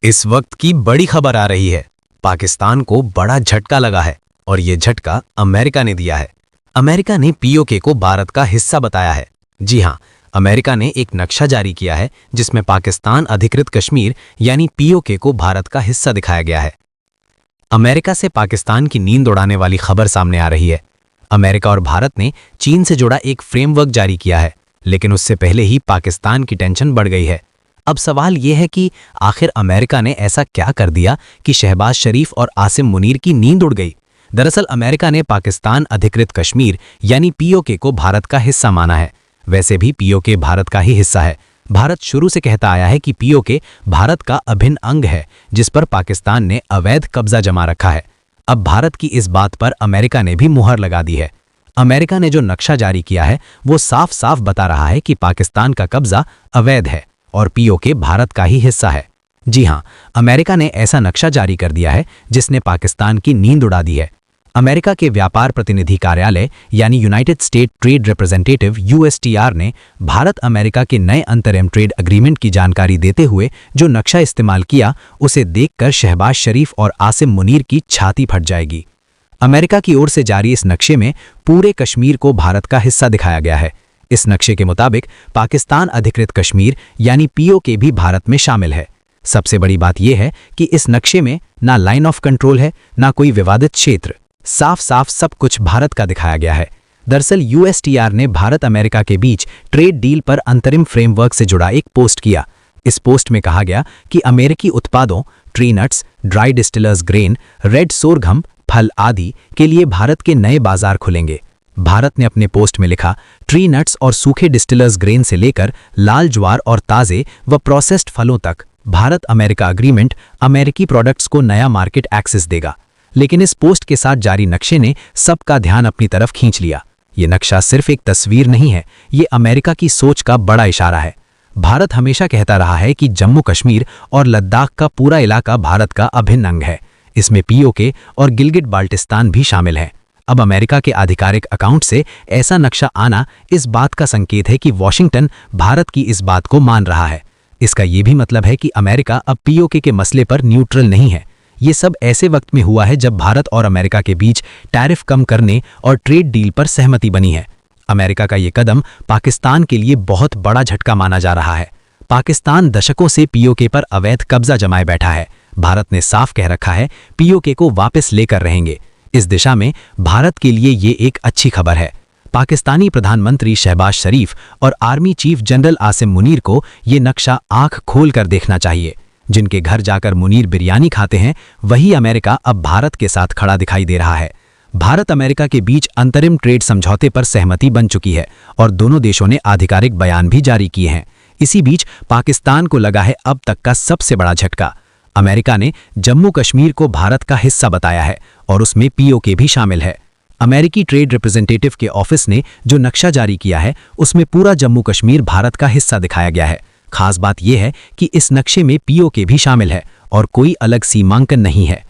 इस वक्त की बड़ी खबर आ रही है। पाकिस्तान को बड़ा झटका लगा है और ये झटका अमेरिका ने दिया है। अमेरिका ने पीओके को भारत का हिस्सा बताया है। जी हां, अमेरिका ने एक नक्शा जारी किया है जिसमें पाकिस्तान अधिकृत कश्मीर यानी पीओके को भारत का हिस्सा दिखाया गया है। अमेरिका से पाकिस्तान की नींद उड़ाने वाली खबर सामने आ रही है। अमेरिका और भारत ने चीन से जुड़ा एक फ्रेमवर्क जारी किया है, लेकिन उससे पहले ही पाकिस्तान की टेंशन बढ़ गई है। अब सवाल यह है कि आखिर अमेरिका ने ऐसा क्या कर दिया कि शहबाज शरीफ और आसिम मुनीर की नींद उड़ गई। दरअसल अमेरिका ने पाकिस्तान अधिकृत कश्मीर यानी पीओके को भारत का हिस्सा माना है। वैसे भी पीओके भारत का ही हिस्सा है। भारत शुरू से कहता आया है कि पीओके भारत का अभिन्न अंग है जिस पर पाकिस्तान ने अवैध कब्जा जमा रखा है। अब भारत की इस बात पर अमेरिका ने भी मुहर लगा दी है। अमेरिका ने जो नक्शा जारी किया है वो साफ साफ बता रहा है कि पाकिस्तान का कब्जा अवैध है और पीओके भारत का ही हिस्सा है। जी हां, अमेरिका ने ऐसा नक्शा जारी कर दिया है जिसने पाकिस्तान की नींद उड़ा दी है। अमेरिका के व्यापार प्रतिनिधि कार्यालय यानी United state trade representative USTR ने भारत अमेरिका के नए अंतरिम ट्रेड एग्रीमेंट की जानकारी देते हुए जो नक्शा इस्तेमाल किया उसे देखकर शहबाज शरीफ और आसिम मुनीर की छाती फट जाएगी। अमेरिका की ओर से जारी इस नक्शे में पूरे कश्मीर को भारत का हिस्सा दिखाया गया है। इस नक्शे के मुताबिक पाकिस्तान अधिकृत कश्मीर यानी पीओके भी भारत में शामिल है। सबसे बड़ी बात यह है कि इस नक्शे में ना लाइन ऑफ कंट्रोल है, ना कोई विवादित क्षेत्र। साफ साफ सब कुछ भारत का दिखाया गया है। दरअसल यूएसटीआर ने भारत अमेरिका के बीच ट्रेड डील पर अंतरिम फ्रेमवर्क से जुड़ा एक पोस्ट किया। इस पोस्ट में कहा गया कि अमेरिकी उत्पादों tree nuts, dry distillers grain, red सोरघम, फल आदि के लिए भारत के नए बाजार खुलेंगे। भारत ने अपने पोस्ट में लिखा, ट्री नट्स और सूखे डिस्टिलर्स ग्रेन से लेकर लाल ज्वार और ताज़े व प्रोसेस्ड फलों तक भारत अमेरिका एग्रीमेंट अमेरिकी प्रोडक्ट्स को नया मार्केट एक्सेस देगा। लेकिन इस पोस्ट के साथ जारी नक्शे ने सबका ध्यान अपनी तरफ खींच लिया। ये नक्शा सिर्फ एक तस्वीर नहीं है, ये अमेरिका की सोच का बड़ा इशारा है। भारत हमेशा कहता रहा है कि जम्मू कश्मीर और लद्दाख का पूरा इलाका भारत का अभिन्न अंग है। इसमें पीओके और गिलगिट बाल्टिस्तान भी शामिल हैं। अब अमेरिका के आधिकारिक अकाउंट से ऐसा नक्शा आना इस बात का संकेत है कि वॉशिंगटन भारत की इस बात को मान रहा है। इसका यह भी मतलब है कि अमेरिका अब पीओके के मसले पर न्यूट्रल नहीं है। ये सब ऐसे वक्त में हुआ है जब भारत और अमेरिका के बीच टैरिफ कम करने और ट्रेड डील पर सहमति बनी है। अमेरिका का ये कदम पाकिस्तान के लिए बहुत बड़ा झटका माना जा रहा है। पाकिस्तान दशकों से पीओके पर अवैध कब्जा जमाए बैठा है। भारत ने साफ कह रखा है पीओके को वापस लेकर रहेंगे। इस दिशा में भारत के लिए ये एक अच्छी खबर है। पाकिस्तानी प्रधानमंत्री शहबाज शरीफ और army chief general Asim Munir को ये नक्शा आंख खोलकर देखना चाहिए। जिनके घर जाकर मुनीर बिरयानी खाते हैं, वही अमेरिका अब भारत के साथ खड़ा दिखाई दे रहा है। भारत अमेरिका के बीच अंतरिम ट्रेड समझौते पर सहमति बन चुकी है और दोनों देशों ने आधिकारिक बयान भी जारी किए हैं। इसी बीच पाकिस्तान को लगा है अब तक का सबसे बड़ा झटका। अमेरिका ने जम्मू कश्मीर को भारत का हिस्सा बताया है और उसमें पीओके भी शामिल है। अमेरिकी ट्रेड रिप्रेजेंटेटिव के ऑफिस ने जो नक्शा जारी किया है उसमें पूरा जम्मू कश्मीर भारत का हिस्सा दिखाया गया है। खास बात यह है कि इस नक्शे में पीओके भी शामिल है और कोई अलग सीमांकन नहीं है।